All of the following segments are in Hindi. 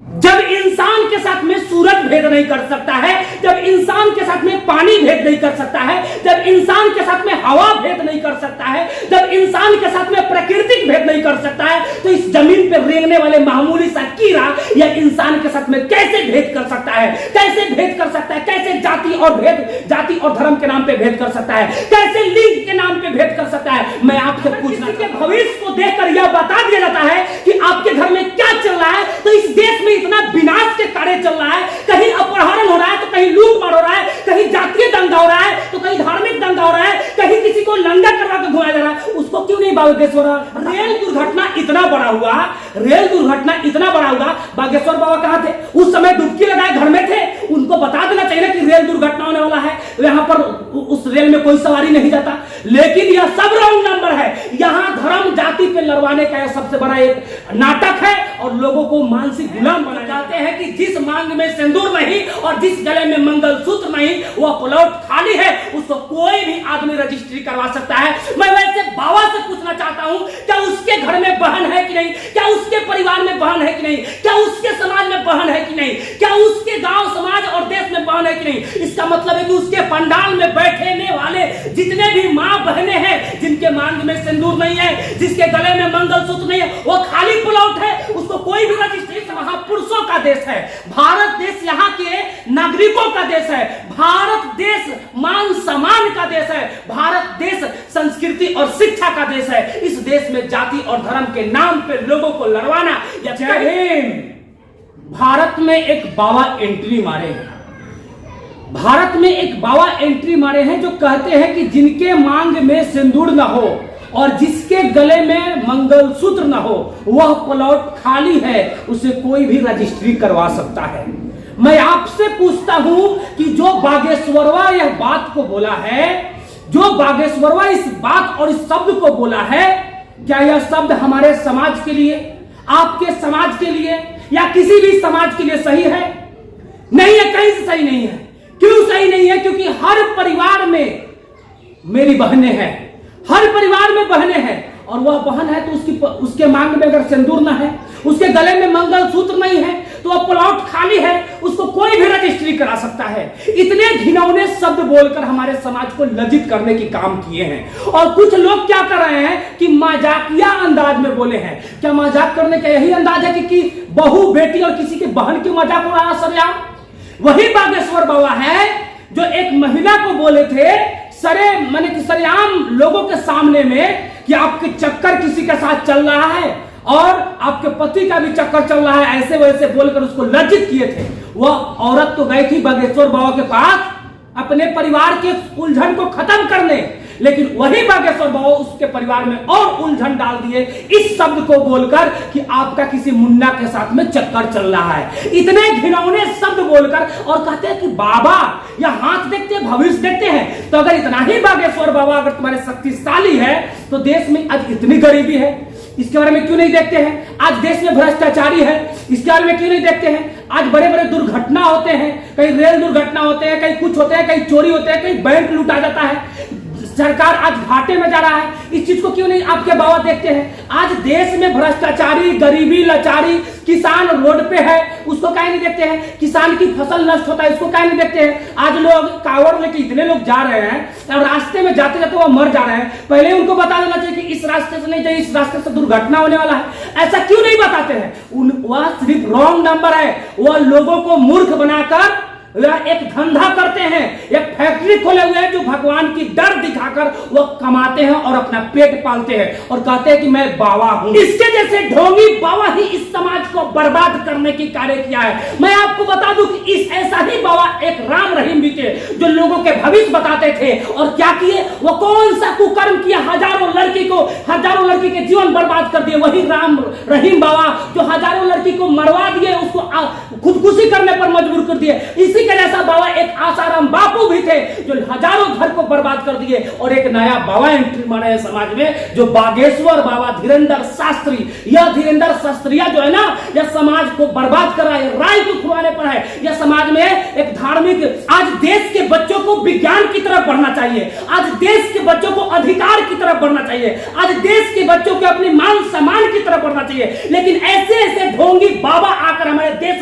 जब इंसान के साथ में सूरज भेद नहीं कर सकता है, जब इंसान के साथ में पानी भेद नहीं कर सकता है, जब इंसान के साथ में हवा भेद नहीं कर सकता है, जब इंसान के साथ में प्राकृतिक भेद नहीं कर सकता है, तो इस जमीन पर रेंगने वाले मामूली सा कीड़ा या इंसान के साथ में कैसे भेद कर सकता है? कैसे भेद कर सकता है? कैसे जाति और धर्म के नाम पे भेद कर सकता है? कैसे लिंग के नाम पे भेद कर सकता है? मैं आपसे पूछना के भविष्य को देखकर यह बता दिया जाता है कि आपके घर में क्या चल रहा है, तो इस देश में इतना विनाश के कार्य चल रहा है, कहीं अपहरण हो रहा है तो कहीं लूट मार हो रहा है, कहीं जातीय दंगा हो रहा है तो कहीं धार्मिक दंगा हो रहा है, कहीं किसी को लंडा करवा कर घुमाया जा रहा है, उसको क्यों नहीं बागेश्वर? रेल दुर्घटना इतना बड़ा हुआ, बागेश्वर बाबा कहां थे? उस समय डुबकी लगाए घर में थे। उनको बता देना चाहिए कि रेल दुर्घटना होने वाला है, यहां पर उस रेल में कोई सवारी नहीं जाता। लेकिन यह सब रॉन्ग नंबर है। यहां धर्म जाति पे लड़वाने का सबसे बड़ा एक नाटक है और लोगों को मानसिक गुलाम बनाना चाहते हैं कि जिस मांग में सिंदूर नहीं और जिस गले में मंगलसूत्र नहीं, वह प्लॉट खाली है, उसको कोई भी आदमी रजिस्ट्री करवा सकता है। मैं वैसे बाबा से पूछना चाहता हूं, क्या उसके घर में बहन है कि नहीं? क्या उसके परिवार में बहन है कि नहीं? क्या उसके समाज में बहन है कि नहीं? क्या उसके गांव समाज और देश में बहन है कि नहीं? इसका मतलब है कि उसके पंडाल में बैठने वाले जितने भी मां बहनें हैं, जिनके मांग में सिंदूर नहीं है, जिसके गले में मंगलसूत्र नहीं है, वो खाली प्लॉट है, उसको कोई भी रजिस्ट्री। महापुरुषों का देश है भारत देश, यहाँ के नागरिकों का देश है भारत देश, मान सम्मान का देश है भारत देश, संस्कृति और शिक्षा का देश है। इस देश में जाति और धर्म के नाम पे लोगों को लड़वाना या भारत में एक बाबा एंट्री मारे हैं, भारत में एक बाबा एंट्री मारे हैं जो कहते हैं कि जिनके मांग में सिंदूर न हो और जिसके गले में मंगलसूत्र न हो, वह प्लॉट खाली है, उसे कोई भी रजिस्ट्री करवा सकता है। मैं आपसे पूछता हूं कि जो बागेश्वरवा यह बात को बोला है, जो बागेश्वरवा इस बात और इस शब्द को बोला है, क्या यह शब्द हमारे समाज के लिए, आपके समाज के लिए या किसी भी समाज के लिए सही है? नहीं है, कहीं से सही नहीं है। क्यों सही नहीं है? क्योंकि हर परिवार में मेरी बहनें हैं, हर परिवार में बहनें हैं, और वह बहन है तो उसके मांग में अगर सिंदूर ना है, उसके गले में मंगलसूत्र नहीं है, तो वह प्लॉट खाली है, उसको कोई भी रजिस्ट्री करा सकता है। इतने घिनौने शब्द बोलकर हमारे समाज को लज्जित करने की काम किए हैं। और कुछ लोग क्या कर रहे हैं कि मजाकिया अंदाज में बोले हैं। क्या मजाक करने का यही अंदाज है कि बहू बेटी और किसी की बहन की मजाक उड़ाना सरेआम? वही बागेश्वर बाबा है जो एक महिला को बोले थे सरेआम लोगों के सामने में कि आपके चक्कर किसी के साथ चल रहा है और आपके पति का भी चक्कर चल रहा है, ऐसे वैसे बोलकर उसको लज्जित किए थे। वह औरत तो गई थी बागेश्वर बाबा के पास अपने परिवार के उलझन को खत्म करने, लेकिन वही बागेश्वर बाबा उसके परिवार में और उलझन डाल दिए इस शब्द को बोलकर कि आपका किसी मुन्ना के साथ में चक्कर चल रहा है। इतने घिनौने शब्द बोलकर और कहते हैं कि बाबा या हाथ देखते हैं, भविष्य देखते हैं। तो अगर इतना ही बागेश्वर बाबा अगर तुम्हारे शक्तिशाली है, तो देश में आज इतनी गरीबी है, इसके बारे में क्यों नहीं देखते हैं? आज देश में भ्रष्टाचारी है, इसके बारे में क्यों नहीं देखते हैं? आज बड़े बड़े दुर्घटना होते हैं, कहीं रेल दुर्घटना होते हैं, कहीं कुछ होते हैं, कहीं चोरी होते हैं, कहीं बैंक लूटा जाता है, सरकार आज घाटे में जा रहा है, इस चीज को क्यों नहीं आपके बाबा देखते हैं? आज देश में भ्रष्टाचारी, गरीबी, लाचारी, किसान रोड पे है, उसको काहे नहीं देखते हैं? किसान की फसल नष्ट होता है, उसको काहे नहीं देखते हैं? आज लोग कावड़ लेके इतने लोग जा रहे हैं और रास्ते में जाते जाते वो मर जा रहे हैं, पहले उनको बता देना चाहिए कि इस रास्ते से नहीं जाइए, इस रास्ते से दुर्घटना होने वाला है। ऐसा क्यों नहीं बताते हैं? वह सिर्फ रॉन्ग नंबर है। वह लोगों को मूर्ख बनाकर एक धंधा करते हैं, एक फैक्ट्री खोले हुए हैं जो भगवान की डर दिखाकर वो कमाते हैं और अपना पेट पालते हैं और कहते हैं कि मैं बाबा हूं। इसके जैसे ढोंगी बाबा ही इस समाज को बर्बाद करने की कार्य किया है। मैं आपको बता दूं कि इस ऐसा ही बाबा एक राम रहीम भी थे जो लोगों के भविष्य बताते थे, और क्या किए? वो कौन सा कुकर्म किया? हजारों लड़की के जीवन बर्बाद कर दिए। वही राम रहीम बाबा जो हजारों लड़की को मरवा दिए, उसको खुदकुशी करने पर मजबूर कर दिए। इसी के जैसा बाबा एक आसाराम बापू भी थे जो हजारों घर को बर्बाद कर दिए, और एक नया बाबा एंट्री मारे हैं समाज में जो बागेश्वर बाबा धीरेंद्र शास्त्री। यह धीरेंद्र शास्त्रिया जो है ना, यह समाज को बर्बाद कर रहा है, राय को खुआने पर है। यह समाज में एक धार्मिक, आज देश के बच्चों को विज्ञान की तरफ बढ़ना चाहिए, आज देश के बच्चों को अधिकार की तरफ बढ़ना चाहिए, आज देश के बच्चों को अपनी मान सम्मान की तरफ बढ़ना चाहिए। लेकिन ऐसे ऐसे ढोंगी बाबा आकर हमारे देश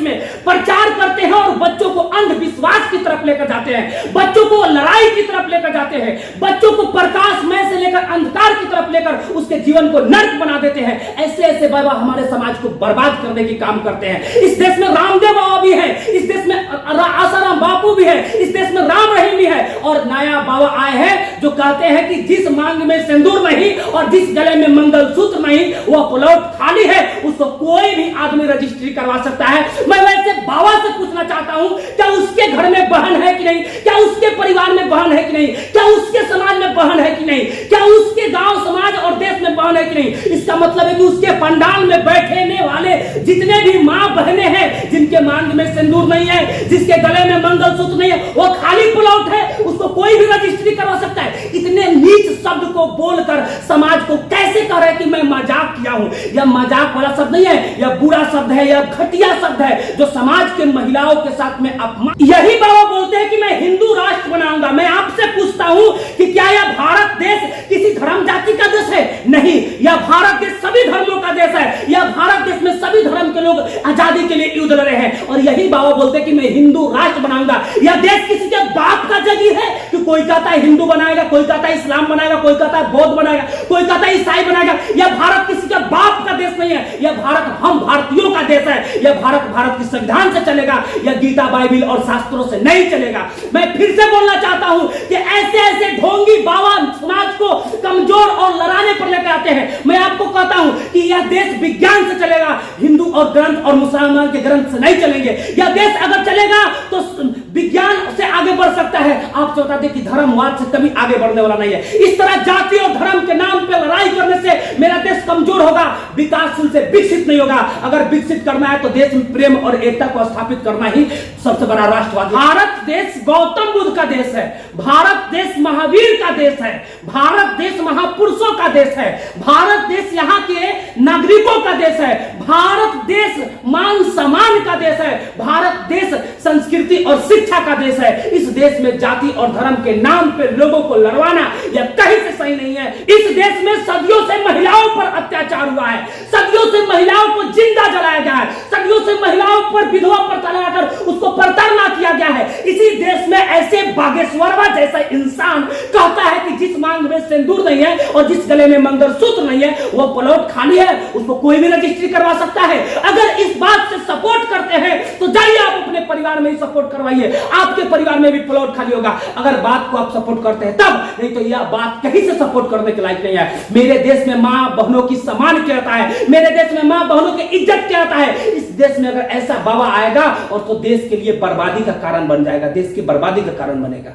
जाते हैं, बच्चों को लड़ाई की तरफ लेकर जाते हैं, बच्चों को प्रकाशमय से लेकर अंधकार की तरफ लेकर उसके जीवन को नर्क बना देते हैं। ऐसे ऐसे बाबा हमारे समाज को बर्बाद करने की काम करते हैं। इस देश में रामदेव बाबा भी है, इस देश में आसाराम बापू भी है, इस देश में राम रहीम भी है, और नया बाबा आए हैं जो कहते हैं कि जिस मांग में सिंदूर नहीं और जिस गले में मंगलसूत्र नहीं वह प्लॉट खाली है, उसको कोई भी आदमी रजिस्ट्री करवा सकता है। मैं वैसे बाबा से पूछना चाहता हूं, क्या उसके घर में बहन है कि नहीं, क्या उसके परिवार में बहन है कि नहीं, क्या उसके समाज में बहन है कि नहीं, क्या उसके गांव समाज और देश में बहन है कि नहीं? इसका मतलब है कि उसके पंडाल में बैठने वाले जितने भी मां बहनें हैं जिनके मांग में सिंदूर नहीं है, जिसके गले में मंगलसूत्र नहीं है, वो खाली प्लॉट है, उसको कोई भी रजिस्ट्री करवा सकता है। इतने नीच शब्द को बोलकर समाज को कैसे कह रहे कि मैं मजाक किया हूं? यह मजाक वाला शब्द नहीं है, यह बुरा शब्द है, यह घटिया शब्द है जो समाज के महिलाओं के साथ में अपमान। यही बाबा बोलते हैं कि मैं हिंदू राष्ट्र बनाऊंगा। मैं आपसे पूछता हूं कि क्या यह भारत देश किसी धर्म जाति का देश है? नहीं, यह भारत देश सभी धर्मों का देश है। यह भारत देश में सभी धर्म के लोग आजादी के लिए युद्ध लड़ रहे हैं, और यही बाबा बोलते हैं कि मैं हिंदू राष्ट्र बनाऊंगा। यह देश किसी के बाप का जगह है कि कोई कहता है हिंदू बनाएगा, कोई कहता है इस्लाम बनाएगा, कोई कहता है बौद्ध बनाएगा, कोई कहता है ईसाई बनाएगा। यह भारत किसी के बाप का देश नहीं है, यह भारत हम भारतीयों का देश है। यह भारत के संविधान से चलेगा, यह गीता बाइबिल और शास्त्रों से नहीं चलेगा। मैं फिर से बोलना चाहता हूं कि ऐसे ऐसे ढोंगी बाबा समाज को कमजोर और लड़ाने पर लेकर आते हैं। मैं आपको कहता हूं कि यह देश विज्ञान से चलेगा, हिंदू और ग्रंथ और मुसलमान के ग्रंथ से नहीं चलेंगे। यह देश अगर चलेगा तो विज्ञान से आगे बढ़ सकता है। आपसे बता दें कि धर्मवाद से कभी आगे बढ़ने वाला नहीं है। इस तरह जाति और धर्म के नाम पे लड़ाई करने से मेरा देश कमजोर होगा, विकासशील से विकसित नहीं होगा। अगर विकसित करना है तो देश में प्रेम और एकता को स्थापित करना ही सबसे बड़ा राष्ट्रवाद। भारत देश गौतम बुद्ध का देश है, भारत देश महावीर का देश है, भारत देश महापुरुषों का देश है, भारत देश यहाँ के नागरिकों का देश है, भारत देश मान सम्मान का देश है, भारत देश संस्कृति और शिक्षा का देश है। इस देश में जाति और धर्म के नाम पे लोगों को लड़वाना यह कहीं से सही नहीं है। इस देश में सदियों से महिलाओं पर अत्याचार हुआ है, सदियों से महिलाओं को जिंदा जलाया गया है, सदियों से महिलाओं पर विधवा पर चलाकर उसको प्रताड़ना किया गया है। इसी देश में ऐसे बागेश्वरवा जैसा इंसान कहता है कि जिस मांग में सिंदूर नहीं है और जिस गले में मंगलसूत्र नहीं है वो प्लॉट खाली है, उसको कोई भी रजिस्ट्री करवा सकता है। अगर इस बात से सपोर्ट करते हैं तो जाइए आप अपने परिवार में ही सपोर्ट करवाइए, आपके परिवार में भी प्लॉट खाली होगा। अगर बात को आप सपोर्ट करते हैं तब, नहीं तो यह बात कहीं से सपोर्ट करने के लायक नहीं है। मेरे देश में मां बहनों की सम्मान किया जाता है, मेरे देश में मां बहनों की इज्जत किया जाता है। इस देश में अगर ऐसा बाबा आएगा और तो देश के लिए बर्बादी का कारण बन जाएगा, देश की बर्बादी का कारण बनेगा।